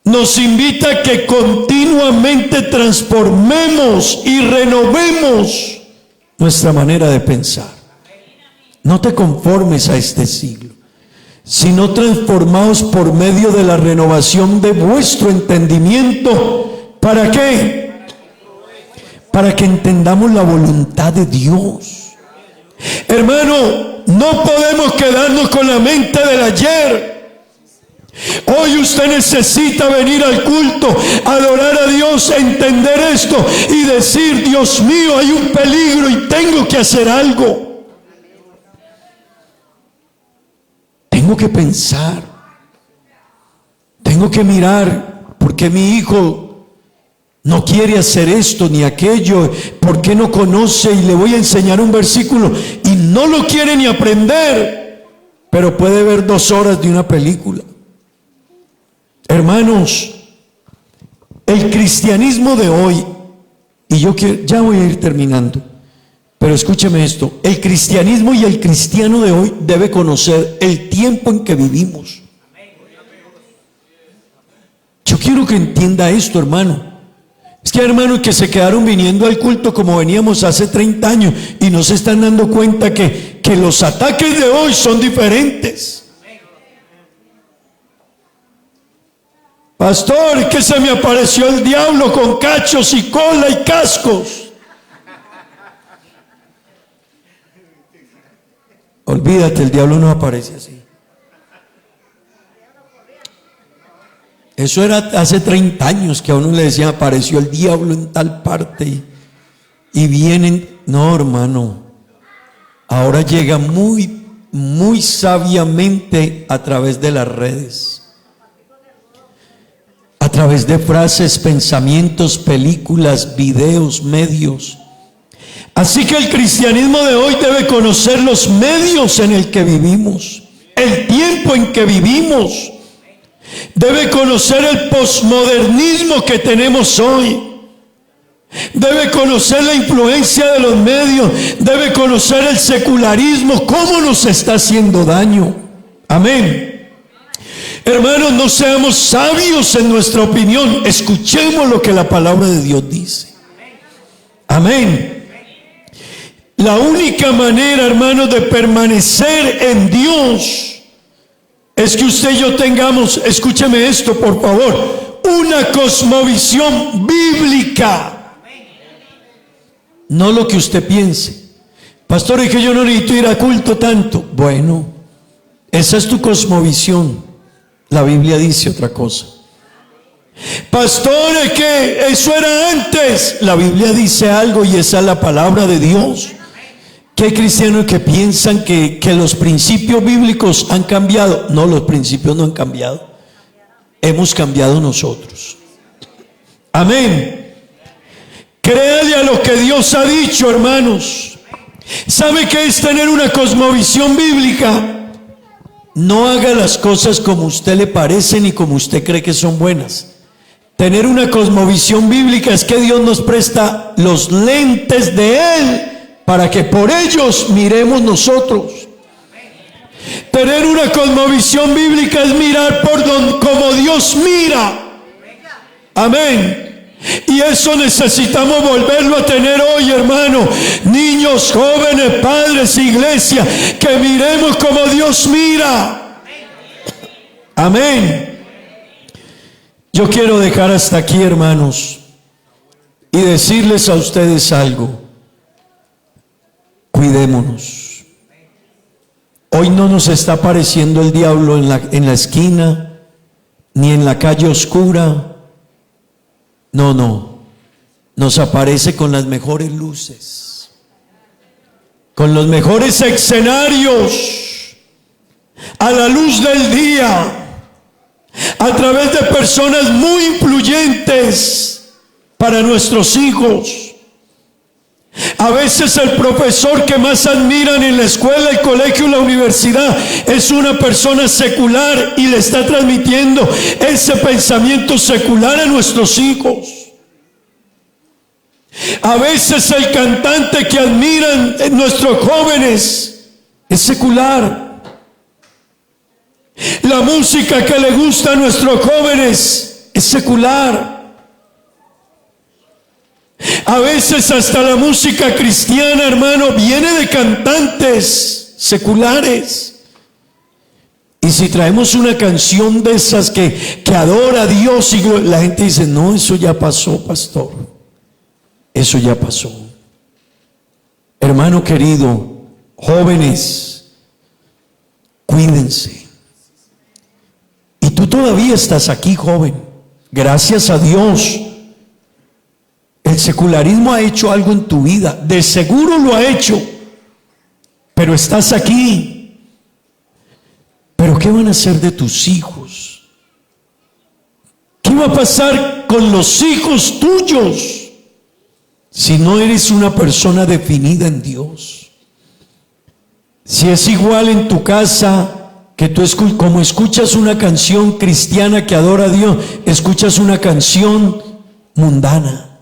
S1: nos invita a que continuamente transformemos y renovemos nuestra manera de pensar. No te conformes a este siglo, sino transformaos por medio de la renovación de vuestro entendimiento. ¿Para qué? para que entendamos la voluntad de Dios. Hermano, no podemos quedarnos con la mente del ayer. Hoy usted necesita venir al culto, adorar a Dios, entender esto y decir: Dios mío, hay un peligro y tengo que hacer algo. Tengo que pensar, tengo que mirar, ¿por qué mi hijo no quiere hacer esto ni aquello? ¿Por qué no conoce? Y le voy a enseñar un versículo y no lo quiere ni aprender, pero puede ver 2 horas de una película. Hermanos, el cristianismo de hoy, y yo ya voy a ir terminando, pero escúcheme esto: el cristianismo y el cristiano de hoy debe conocer el tiempo en que vivimos. Yo quiero que entienda esto, hermano. Es que hay hermanos que se quedaron viniendo al culto como veníamos hace 30 años y no se están dando cuenta que los ataques de hoy son diferentes. Pastor, que se me apareció el diablo con cachos y cola y cascos. Olvídate, el diablo no aparece así. Eso era hace 30 años que a uno le decían: apareció el diablo en tal parte y vienen. No, hermano, ahora llega muy, muy sabiamente a través de las redes, a través de frases, pensamientos, películas, videos, medios. Así que el cristianismo de hoy debe conocer los medios en el que vivimos, el tiempo en que vivimos. Debe conocer el posmodernismo que tenemos hoy. Debe conocer la influencia de los medios. Debe conocer el secularismo, cómo nos está haciendo daño. Amén. Hermanos, no seamos sabios en nuestra opinión. Escuchemos lo que la palabra de Dios dice. Amén. La única manera, hermanos, de permanecer en Dios es que usted y yo tengamos, escúcheme esto por favor, una cosmovisión bíblica. No lo que usted piense. Pastor, es que yo no necesito ir a culto tanto. Bueno, esa es tu cosmovisión. La Biblia dice otra cosa. Pastor, es que eso era antes. La Biblia dice algo y esa es la palabra de Dios. Que hay cristianos que piensan que los principios bíblicos han cambiado. No, los principios no han cambiado. Hemos cambiado nosotros. Amén. Créale a lo que Dios ha dicho, hermanos. ¿Sabe qué es tener una cosmovisión bíblica? No haga las cosas como a usted le parecen y como usted cree que son buenas. Tener una cosmovisión bíblica es que Dios nos presta los lentes de Él para que por ellos miremos nosotros. Tener una cosmovisión bíblica es mirar como Dios mira. Amén. Y eso necesitamos volverlo a tener hoy, hermano. Niños, jóvenes, padres, iglesia, que miremos como Dios mira. Amén. Yo quiero dejar hasta aquí, hermanos, y decirles a ustedes algo. Cuidémonos. Hoy no nos está apareciendo el diablo en la esquina, ni en la calle oscura. No. Nos aparece con las mejores luces, con los mejores escenarios, a la luz del día, a través de personas muy influyentes para nuestros hijos. A veces el profesor que más admiran en la escuela, el colegio, la universidad es una persona secular y le está transmitiendo ese pensamiento secular a nuestros hijos. A veces el cantante que admiran nuestros jóvenes es secular. La música que le gusta a nuestros jóvenes es secular. A veces hasta la música cristiana, hermano, viene de cantantes seculares. Y si traemos una canción de esas que adora a Dios, y la gente dice: no, eso ya pasó, pastor. Eso ya pasó. Hermano querido, jóvenes, cuídense. Y tú todavía estás aquí, joven. Gracias a Dios. El secularismo ha hecho algo en tu vida. De seguro lo ha hecho. Pero estás aquí. Pero ¿qué van a hacer de tus hijos? ¿Qué va a pasar con los hijos tuyos si no eres una persona definida en Dios? Si es igual en tu casa, que tú como escuchas una canción cristiana que adora a Dios, escuchas una canción mundana.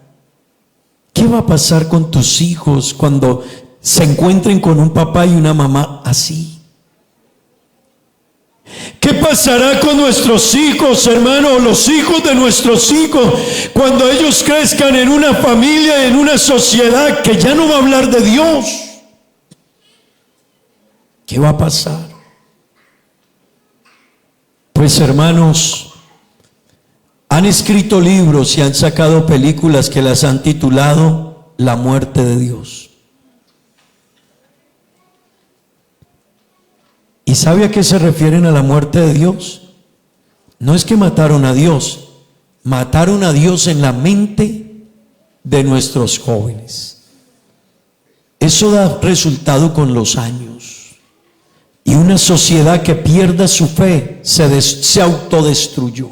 S1: ¿Qué va a pasar con tus hijos cuando se encuentren con un papá y una mamá así? ¿Qué pasará con nuestros hijos, hermano, los hijos de nuestros hijos, cuando ellos crezcan en una familia, en una sociedad que ya no va a hablar de Dios? ¿Qué va a pasar? Pues, hermanos, han escrito libros y han sacado películas que las han titulado La muerte de Dios. ¿Y sabe a qué se refieren a la muerte de Dios? No es que mataron a Dios en la mente de nuestros jóvenes. Eso da resultado con los años. Y una sociedad que pierda su fe se autodestruyó.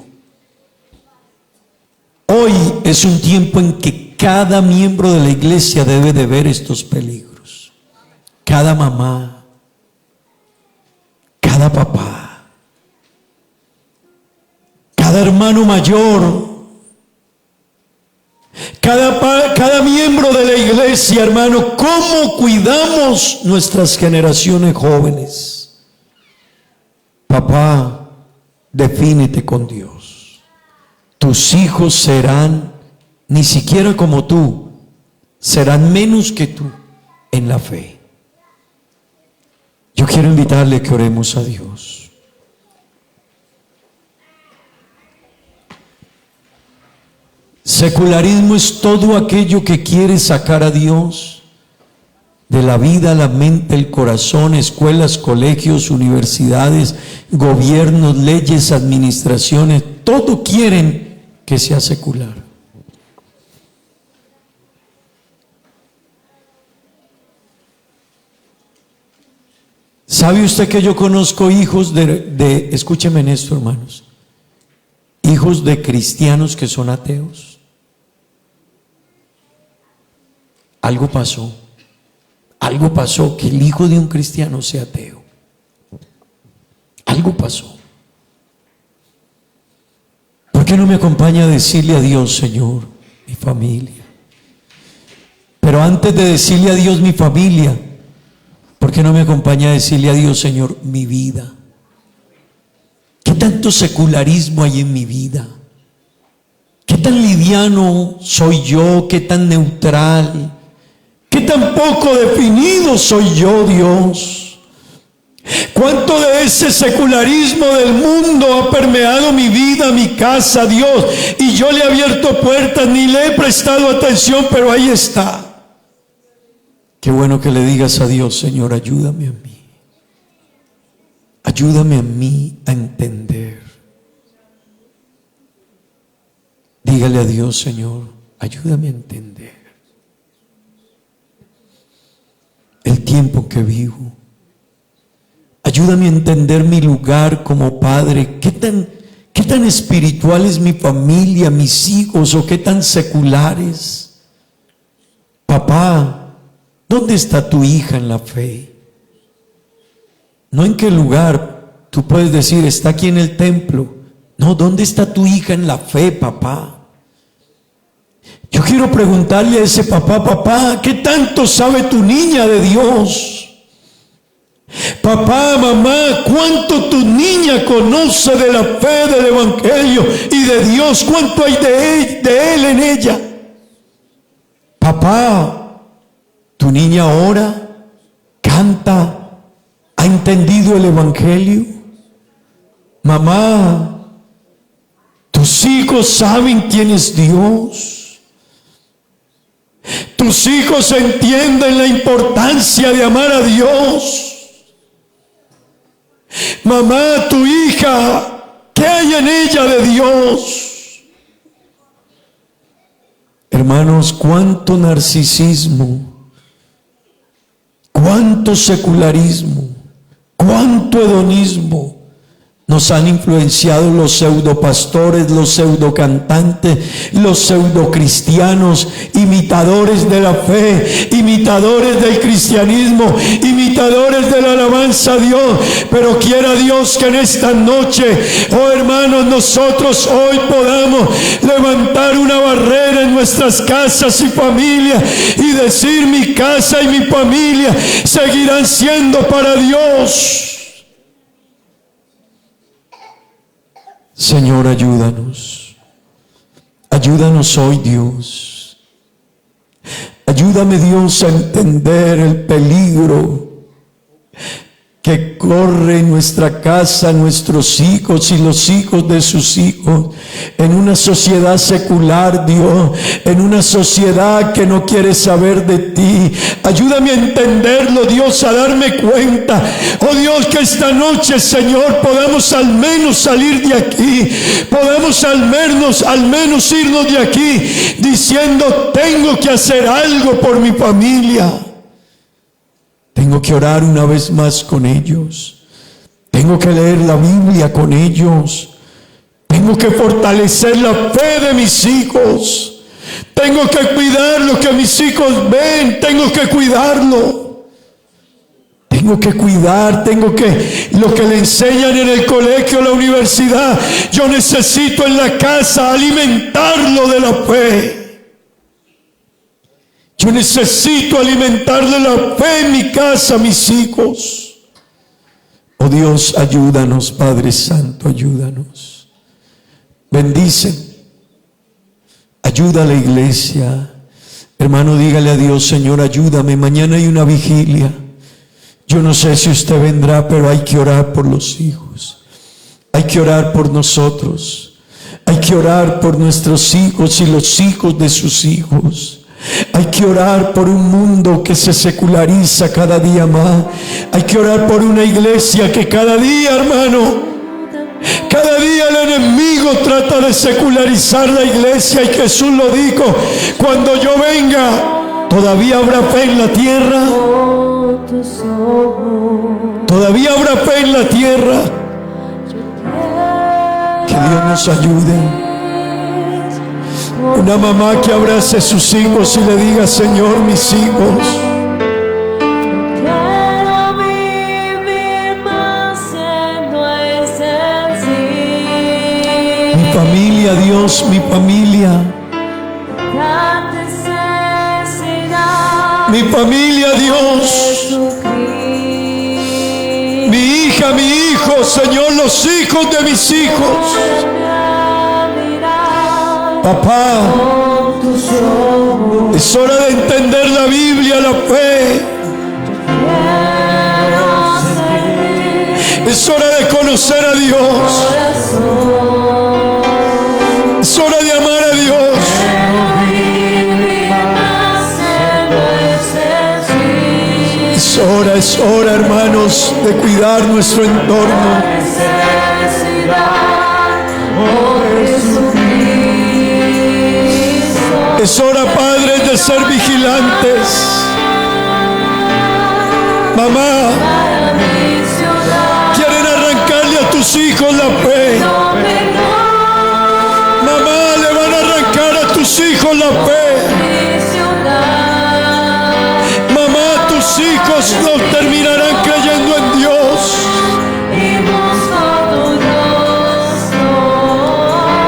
S1: Hoy es un tiempo en que cada miembro de la iglesia debe de ver estos peligros. Cada mamá, cada papá, cada hermano mayor, cada miembro de la iglesia, hermano. ¿Cómo cuidamos nuestras generaciones jóvenes? Papá, defínete con Dios. Tus hijos serán, ni siquiera como tú, serán menos que tú en la fe. Yo quiero invitarle a que oremos a Dios. Secularismo es todo aquello que quiere sacar a Dios de la vida, la mente, el corazón, escuelas, colegios, universidades, gobiernos, leyes, administraciones. Todo quieren que sea secular. ¿Sabe usted que yo conozco hijos escúcheme en esto, hermanos, hijos de cristianos que son ateos? Algo pasó que el hijo de un cristiano sea ateo. Algo pasó. ¿Por qué no me acompaña a decirle a Dios, Señor, mi familia? Pero antes de decirle a Dios mi familia, ¿por qué no me acompaña a decirle a Dios, Señor, mi vida? ¿Qué tanto secularismo hay en mi vida? ¿Qué tan liviano soy yo? ¿Qué tan neutral? ¿Qué tan poco definido soy yo, Dios? ¿Cuánto de ese secularismo del mundo ha permeado mi vida, mi casa, Dios? Y yo le he abierto puertas, ni le he prestado atención, pero ahí está. Qué bueno que le digas a Dios, Señor, ayúdame a mí. Ayúdame a mí a entender. Dígale a Dios, Señor, ayúdame a entender el tiempo que vivo. Ayúdame a entender mi lugar como padre. ¿Qué tan espiritual es mi familia, mis hijos, o qué tan seculares? Papá, ¿dónde está tu hija en la fe? No en qué lugar. Tú puedes decir, está aquí en el templo. No, ¿dónde está tu hija en la fe, papá? Yo quiero preguntarle a ese papá, ¿qué tanto sabe tu niña de Dios? Papá, mamá, ¿cuánto tu niña conoce de la fe, del evangelio y de Dios? ¿Cuánto hay de él en ella? Papá, tu niña ora, canta, ¿ha entendido el evangelio? Mamá, tus hijos saben quién es Dios. Tus hijos entienden la importancia de amar a Dios. Mamá, tu hija, ¿qué hay en ella de Dios? Hermanos, cuánto narcisismo, cuánto secularismo, cuánto hedonismo nos han influenciado los pseudopastores, los pseudocantantes, los pseudocristianos, imitadores de la fe, imitadores del cristianismo, imitadores de la alabanza a Dios. Pero quiera Dios que en esta noche, oh hermanos, nosotros hoy podamos levantar una barrera en nuestras casas y familias y decir: mi casa y mi familia seguirán siendo para Dios. Señor, ayúdanos. Ayúdanos hoy, Dios. Ayúdame, Dios, a entender el peligro que corre en nuestra casa, nuestros hijos y los hijos de sus hijos, en una sociedad secular, Dios, en una sociedad que no quiere saber de ti. Ayúdame a entenderlo, Dios, a darme cuenta. Oh Dios, que esta noche, Señor, podamos al menos salir de aquí, podamos al menos irnos de aquí diciendo: tengo que hacer algo por mi familia. Tengo que orar una vez más con ellos. Tengo que leer la Biblia con ellos. Tengo que fortalecer la fe de mis hijos. Tengo que cuidar lo que mis hijos ven. Tengo que cuidarlo. Tengo que cuidar, lo que le enseñan en el colegio, la universidad, yo necesito en la casa alimentarlo de la fe. Yo necesito alimentarle la fe en mi casa a mis hijos. Oh Dios, ayúdanos, Padre Santo, ayúdanos. Bendice. Ayuda a la iglesia. Hermano, dígale a Dios: Señor, ayúdame. Mañana hay una vigilia. Yo no sé si usted vendrá, pero hay que orar por los hijos. Hay que orar por nosotros. Hay que orar por nuestros hijos y los hijos de sus hijos. Hay que orar por un mundo que se seculariza cada día más. Hay que orar por una iglesia que cada día, hermano, cada día el enemigo trata de secularizar la iglesia. Y Jesús lo dijo: cuando yo venga, ¿todavía habrá fe en la tierra? ¿Todavía habrá fe en la tierra? Que Dios nos ayude. Una mamá que abrace a sus hijos y le diga: Señor, mis hijos,
S2: quiero vivir más en tu esencia.
S1: mi familia, Dios, mi familia, mi familia, Dios, mi hija, mi hijo, Señor, los hijos de mis hijos. Papá, es hora de entender la Biblia, la fe. Es hora de conocer a Dios. Es hora de amar a Dios. Es hora, hermanos, de cuidar nuestro entorno. Es hora, padres, de ser vigilantes. Mamá, quieren arrancarle a tus hijos la fe. Mamá, le van a arrancar a tus hijos la fe. Mamá, tus hijos no terminarán creyendo en Dios.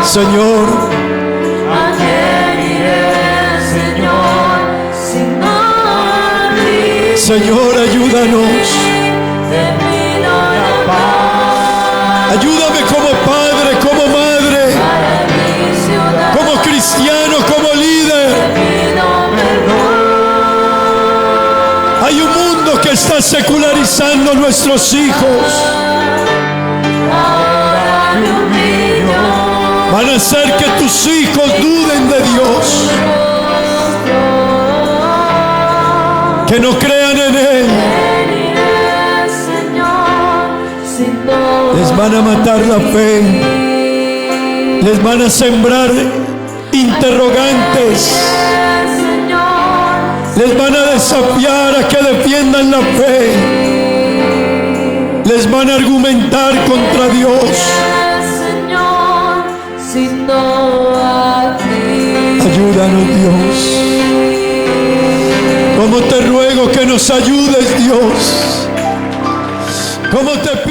S1: Señor, Señor, ayúdanos. Ayúdame como padre, como madre, como cristiano, como líder. Hay un mundo que está secularizando a nuestros hijos. Van a hacer que tus hijos duden de Dios. que no crean en Él.
S2: ¿Quién iré, Señor, sino
S1: Les van a matar la fe, les van a sembrar interrogantes,
S2: Señor,
S1: les van a desafiar a que defiendan la fe, les van a argumentar contra Dios.
S2: Señor, sino a ti.
S1: Ayúdanos, Dios. Como te ruego que nos ayudes, Dios. Como te pido